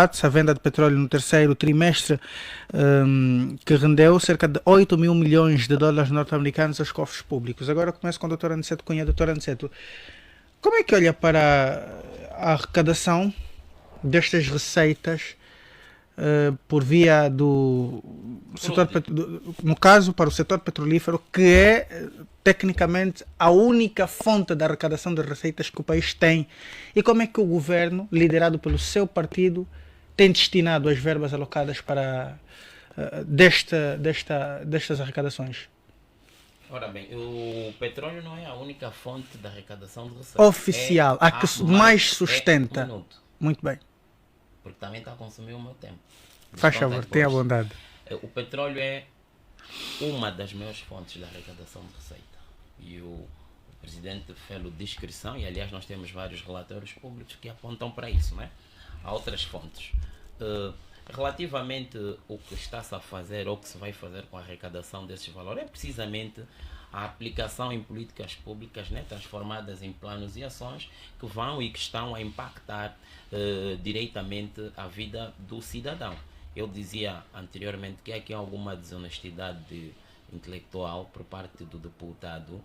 a venda de petróleo no terceiro trimestre, que rendeu cerca de 8 mil milhões de dólares norte-americanos aos cofres públicos. Agora começo com a doutora Aniceto Cunha. Doutora Aniceto, como é que olha para a arrecadação destas receitas por via do setor, no caso para o setor petrolífero, que é tecnicamente a única fonte de arrecadação de receitas que o país tem, e como é que o governo, liderado pelo seu partido, tem destinado as verbas alocadas para destas arrecadações? Ora bem, o petróleo não é a única fonte de arrecadação de receitas. Oficial, a que mais sustenta. Um minuto, Muito bem. porque também está a consumir o meu tempo. Faz favor, tenha a bondade. O petróleo é uma das maiores fontes de arrecadação de receita. E o presidente fez descrição, e aliás nós temos vários relatórios públicos que apontam para isso, né? Há outras fontes. Relativamente o que está-se a fazer ou o que se vai fazer com a arrecadação desses valores é precisamente a aplicação em políticas públicas, né, transformadas em planos e ações que vão e que estão a impactar diretamente a vida do cidadão. Eu dizia anteriormente que aqui há alguma desonestidade intelectual por parte do deputado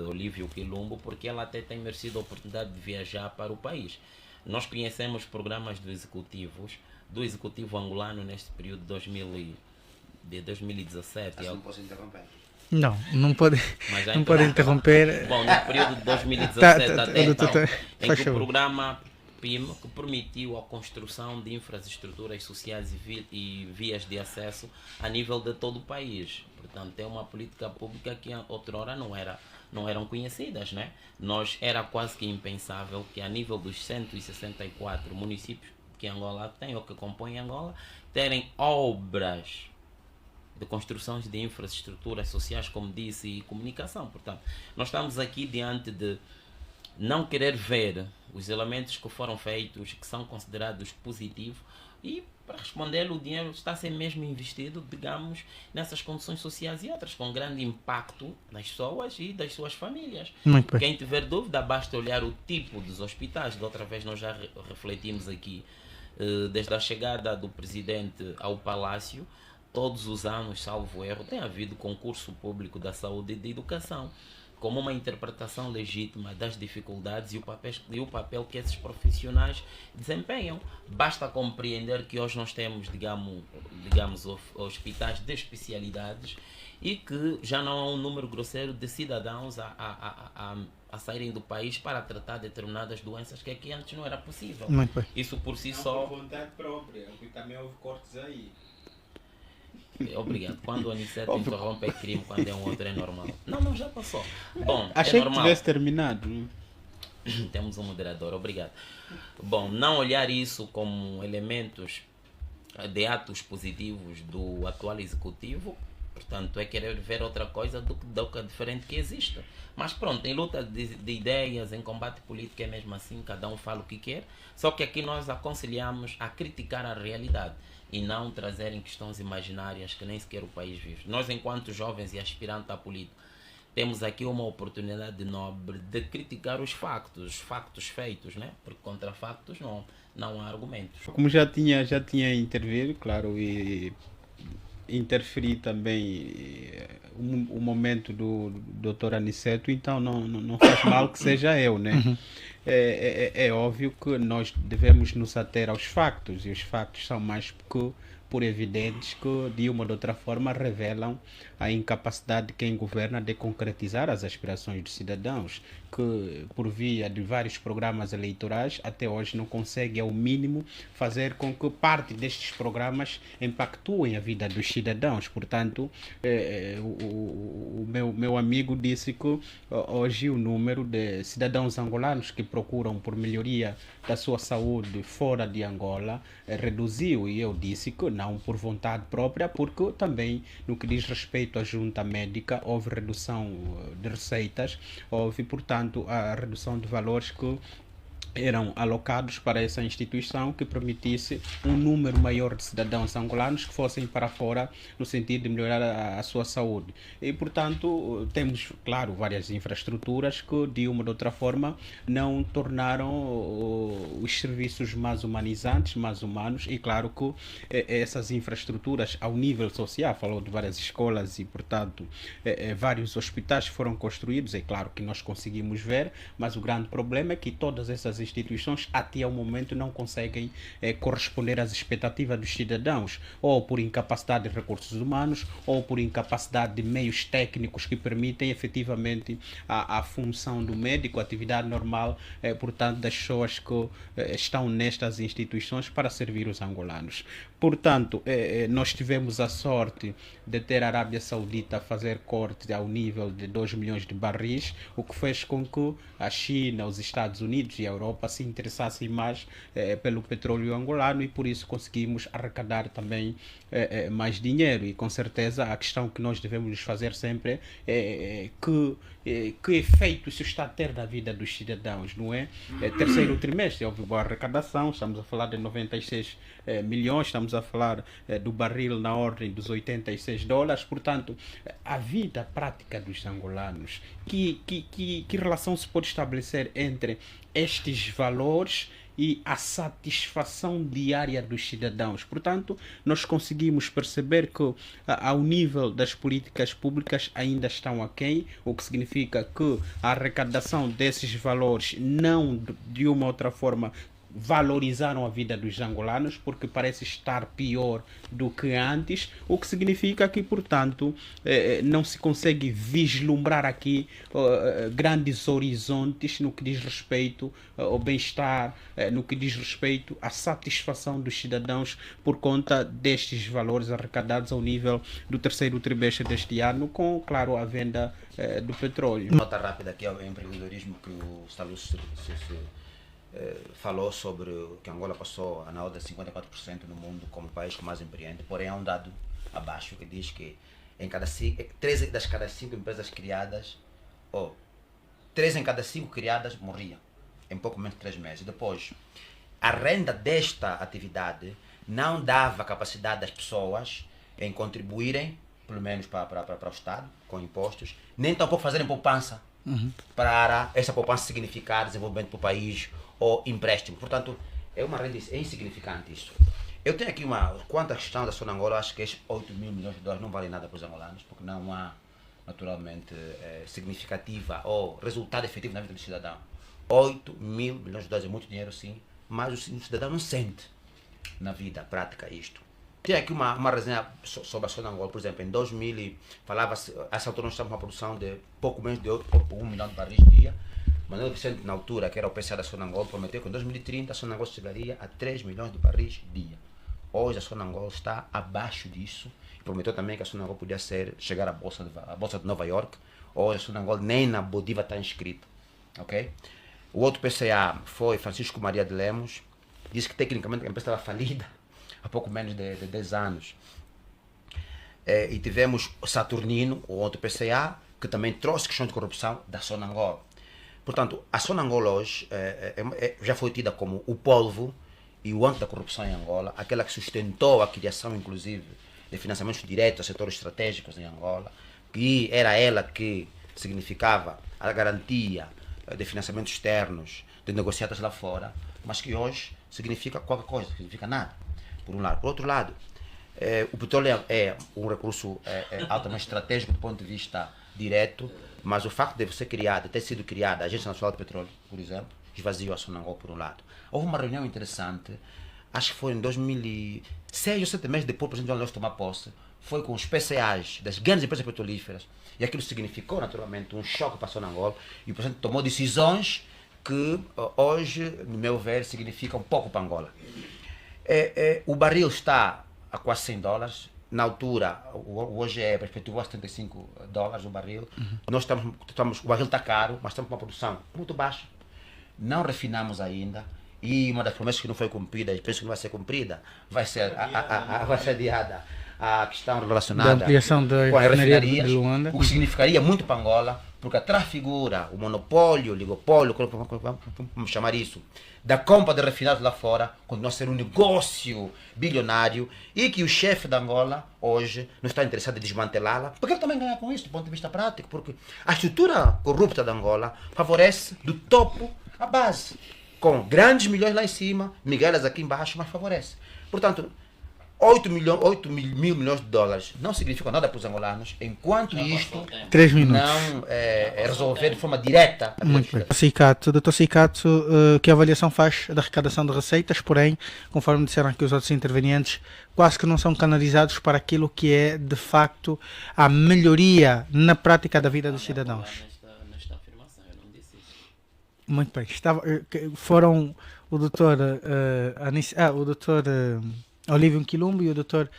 Olívio Quilombo, porque ela até tem merecido a oportunidade de viajar para o país. Nós conhecemos programas do executivo angolano neste período de 2017. Não posso interromper. Não pode interromper. Bom, no período de 2017 até então, em que o favor. programa PIM, que permitiu a construção de infraestruturas sociais e vias de acesso a nível de todo o país. Portanto, é uma política pública que outrora não eram conhecidas, né? Era quase que impensável que a nível dos 164 municípios que Angola tem ou que compõem Angola, terem obras de construções de infraestruturas sociais, como disse, e comunicação. Portanto, nós estamos aqui diante de não querer ver os elementos que foram feitos, que são considerados positivos, e para responder, o dinheiro está a ser mesmo investido, digamos, nessas condições sociais e outras, com grande impacto nas pessoas e das suas famílias. Muito bem. Quem tiver dúvida, basta olhar o tipo dos hospitais. Da outra vez nós já refletimos aqui, desde a chegada do presidente ao Palácio, todos os anos, salvo erro, tem havido concurso público da saúde e da educação, como uma interpretação legítima das dificuldades e o papel que esses profissionais desempenham. Basta compreender que hoje nós temos, digamos hospitais de especialidades e que já não há um número grosseiro de cidadãos a saírem do país para tratar determinadas doenças que aqui antes não era possível. Muito bem. Isso por si Não só... por vontade própria, porque também houve cortes aí. Obrigado. Quando o Aniceto interrompe é crime, quando é um outro é normal. Não, já passou. Bom, Achei é normal. que tivesse terminado. Temos um moderador, obrigado. Bom, não olhar isso como elementos de atos positivos do atual executivo, portanto, é querer ver outra coisa do que diferente que existe. Mas pronto, em luta de ideias, em combate político é mesmo assim, cada um fala o que quer, só que aqui nós aconselhamos a criticar a realidade e não trazerem questões imaginárias que nem sequer o país vive. Nós, enquanto jovens e aspirantes à política, temos aqui uma oportunidade nobre de criticar os factos feitos, né? Porque contra factos não há argumentos. Como já tinha intervido, claro, e interferir também o momento do Dr. Aniceto, então não faz mal que seja eu, né? Uhum. É óbvio que nós devemos nos ater aos factos, e os factos são mais por evidentes que, de uma ou de outra forma, revelam a incapacidade de quem governa de concretizar as aspirações dos cidadãos, que, por via de vários programas eleitorais, até hoje não consegue, ao mínimo, fazer com que parte destes programas impactuem a vida dos cidadãos. Portanto, o meu amigo disse que hoje o número de cidadãos angolanos que procuram por melhoria da sua saúde fora de Angola reduziu, e eu disse que não por vontade própria, porque também no que diz respeito à junta médica houve redução de receitas, houve, portanto, a redução de valores que eram alocados para essa instituição que permitisse um número maior de cidadãos angolanos que fossem para fora no sentido de melhorar a sua saúde. E, portanto, temos, claro, várias infraestruturas que, de uma ou de outra forma, não tornaram os serviços mais humanizantes, mais humanos, e, claro, que essas infraestruturas, ao nível social, falou de várias escolas e, portanto, vários hospitais foram construídos, é claro que nós conseguimos ver, mas o grande problema é que todas essas instituições até ao momento não conseguem corresponder às expectativas dos cidadãos, ou por incapacidade de recursos humanos, ou por incapacidade de meios técnicos que permitem efetivamente a função do médico, a atividade normal, portanto, das pessoas que estão nestas instituições para servir os angolanos. Portanto, nós tivemos a sorte de ter a Arábia Saudita a fazer corte ao nível de 2 milhões de barris, o que fez com que a China, os Estados Unidos e a Europa se interessassem mais pelo petróleo angolano, e por isso conseguimos arrecadar também mais dinheiro. E com certeza a questão que nós devemos nos fazer sempre é que efeito isso está a ter na vida dos cidadãos, não é? Terceiro trimestre houve boa arrecadação, estamos a falar de 96 milhões, estamos a falar do barril na ordem dos $86, portanto, a vida prática dos angolanos, que relação se pode estabelecer entre estes valores e a satisfação diária dos cidadãos? Portanto, nós conseguimos perceber que ao nível das políticas públicas ainda estão aquém, o que significa que a arrecadação desses valores não, de uma outra forma, valorizaram a vida dos angolanos, porque parece estar pior do que antes, o que significa que, portanto, não se consegue vislumbrar aqui grandes horizontes no que diz respeito ao bem-estar, no que diz respeito à satisfação dos cidadãos por conta destes valores arrecadados ao nível do terceiro trimestre deste ano, com, claro, a venda do petróleo. Nota rápida aqui ao empreendedorismo que o Salus falou sobre que Angola passou na ordem de 54% no mundo como país que mais empreende, porém há um dado abaixo que diz que em 13 das cada 5 empresas criadas, ou 3 em cada 5 criadas morriam em pouco menos de 3 meses. Depois, a renda desta atividade não dava capacidade das pessoas em contribuírem, pelo menos para o Estado, com impostos, nem tampouco fazerem poupança para essa poupança significar desenvolvimento para o país ou empréstimo. Portanto, é uma renda insignificante isso. Eu tenho aqui quanto à questão da Sonangol, eu acho que estes 8 mil milhões de dólares não valem nada para os angolanos, porque não há, naturalmente, significativa ou resultado efetivo na vida do cidadão. 8 mil milhões de dólares é muito dinheiro, sim, mas o cidadão não sente na vida prática isto. Tem aqui uma resenha sobre a Sonangol, por exemplo, em 2000, falava-se, essa altura nós estamos com uma produção de pouco menos de 1 milhão de barris dia. Manuel Vicente, na altura, que era o PCA da Sonangol, prometeu que em 2030 a Sonangol chegaria a 3 milhões de barris dia. Hoje a Sonangol está abaixo disso. E prometeu também que a Sonangol podia chegar à Bolsa de Nova York. Hoje a Sonangol nem na Bodiva está inscrita. Okay? O outro PCA foi Francisco Maria de Lemos. Disse que tecnicamente a empresa estava falida há pouco menos de 10 anos. E tivemos o Saturnino, o outro PCA, que também trouxe questões de corrupção da Sonangol. Portanto, a Sonangol hoje já foi tida como o polvo e o âmbito da corrupção em Angola, aquela que sustentou a criação, inclusive, de financiamentos diretos a setores estratégicos em Angola, que era ela que significava a garantia de financiamentos externos, de negociatas lá fora, mas que hoje significa qualquer coisa, significa nada, por um lado. Por outro lado, o petróleo é um recurso altamente estratégico do ponto de vista direto, mas o facto de ter sido criada a Agência Nacional de Petróleo, por exemplo, esvaziou a Sonangol por um lado. Houve uma reunião interessante, acho que foi em 2006 ou 7 meses depois do presidente João Lourenço tomar posse, foi com os PCAs das grandes empresas petrolíferas, e aquilo significou naturalmente um choque para a Sonangol, e o presidente tomou decisões que hoje, no meu ver, significam pouco para Angola. O barril está a quase 100 dólares, na altura, hoje perspectivou a $75 o barril. Nós o barril está caro, mas estamos com uma produção muito baixa. Não refinamos ainda. E uma das promessas que não foi cumprida, e penso que não vai ser cumprida, vai ser adiada a questão Da relacionada ampliação da com as refinaria refinarias, de Luanda. o que significaria muito para Angola, porque trafigura o monopólio, oligopólio, vamos chamar isso, da compra de refinados lá fora, continua a ser um negócio bilionário e que o chefe da Angola hoje não está interessado em desmantelá-la, porque ele também ganha com isso do ponto de vista prático, porque a estrutura corrupta da Angola favorece do topo à base, com grandes milhões lá em cima, miguelas aqui embaixo, mas favorece. Portanto, 8 mil milhões de dólares não significa nada para os angolanos, enquanto isto 3 minutos. não é resolver de forma direta a Muito bem. Doutor Cicato, que avaliação faz da arrecadação de receitas, porém, conforme disseram aqui os outros intervenientes, quase que não são canalizados para aquilo que é, de facto, a melhoria na prática da vida dos cidadãos? Nesta afirmação, eu não disse isso. Muito bem. Foram o doutor Olívio Quilumbo e o doutor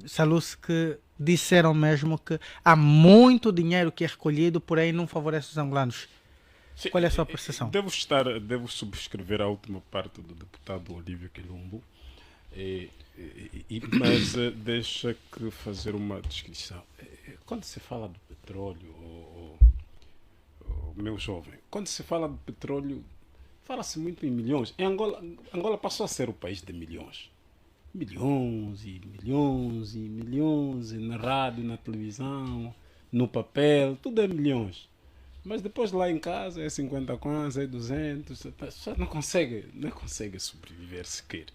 Salus que disseram mesmo que há muito dinheiro que é recolhido, porém não favorece os angolanos. Sim, Qual é a sua percepção? Devo subscrever a última parte do deputado Olívio Quilumbo, mas deixa que fazer uma descrição. Quando se fala do petróleo, meu jovem, quando se fala de petróleo, fala-se muito em milhões. Em Angola passou a ser o país de milhões. Milhões e milhões e milhões, e na rádio, na televisão, no papel, tudo é milhões. Mas depois lá em casa é 50 kwanza, é 200, só não consegue sobreviver sequer.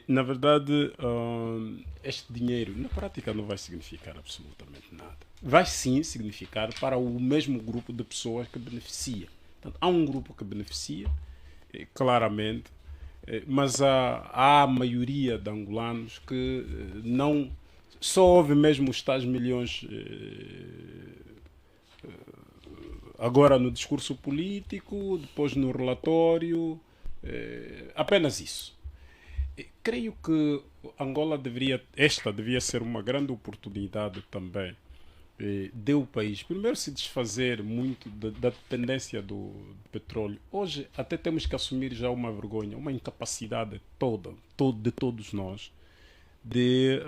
Na verdade, este dinheiro na prática não vai significar absolutamente nada. Vai sim significar para o mesmo grupo de pessoas que beneficia. Portanto, há um grupo que beneficia, claramente, mas há a maioria de angolanos que não só houve mesmo os tais milhões agora no discurso político, depois no relatório, apenas isso. Creio que Angola devia ser uma grande oportunidade também de o país primeiro se desfazer muito da dependência do petróleo. Hoje até temos que assumir já uma vergonha, uma incapacidade de todos nós de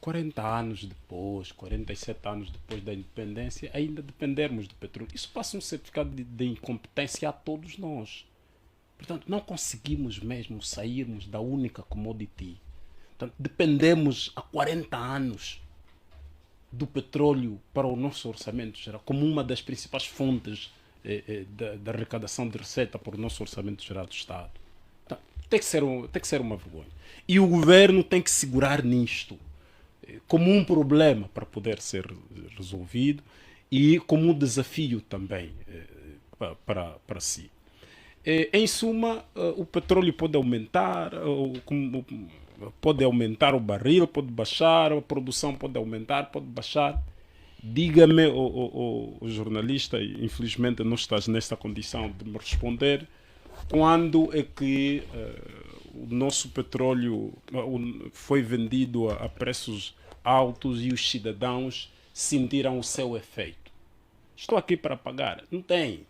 40 anos depois, 47 anos depois da independência, ainda dependermos do petróleo. Isso passa um certificado de incompetência a todos nós. Portanto, não conseguimos mesmo sairmos da única commodity. Portanto, dependemos há 40 anos do petróleo para o nosso orçamento geral, como uma das principais fontes da arrecadação de receita para o nosso orçamento geral do Estado. Então, tem que ser uma vergonha. E o governo tem que segurar nisto como um problema para poder ser resolvido e como um desafio também para si. Em suma, o petróleo pode aumentar, pode aumentar o barril, pode baixar, a produção pode aumentar, pode baixar. Diga-me, o jornalista, infelizmente não estás nesta condição de me responder, quando é que o nosso petróleo foi vendido a preços altos e os cidadãos sentiram o seu efeito? Estou aqui para pagar. Não tem.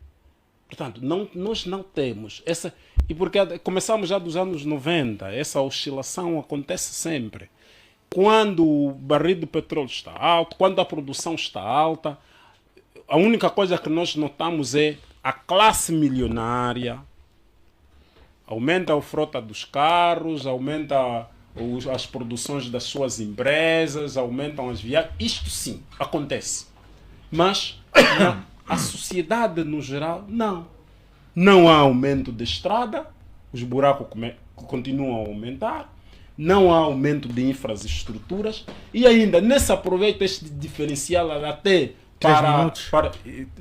Portanto, nós não temos essa. E porque começamos já dos anos 90, essa oscilação acontece sempre. Quando o barril de petróleo está alto, quando a produção está alta, a única coisa que nós notamos é a classe milionária aumenta a frota dos carros, aumenta as produções das suas empresas, aumentam as viagens. Isto sim acontece. Mas a sociedade no geral, não. Não há aumento de estrada, os buracos continuam a aumentar, não há aumento de infraestruturas e ainda nesse aproveita este diferencial até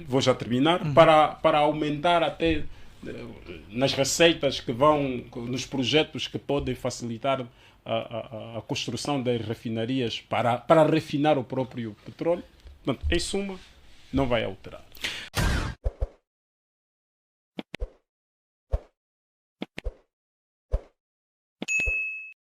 vou já terminar, para aumentar até nas receitas que vão, nos projetos que podem facilitar a construção das refinarias para refinar o próprio petróleo. Portanto, em suma, não vai alterar.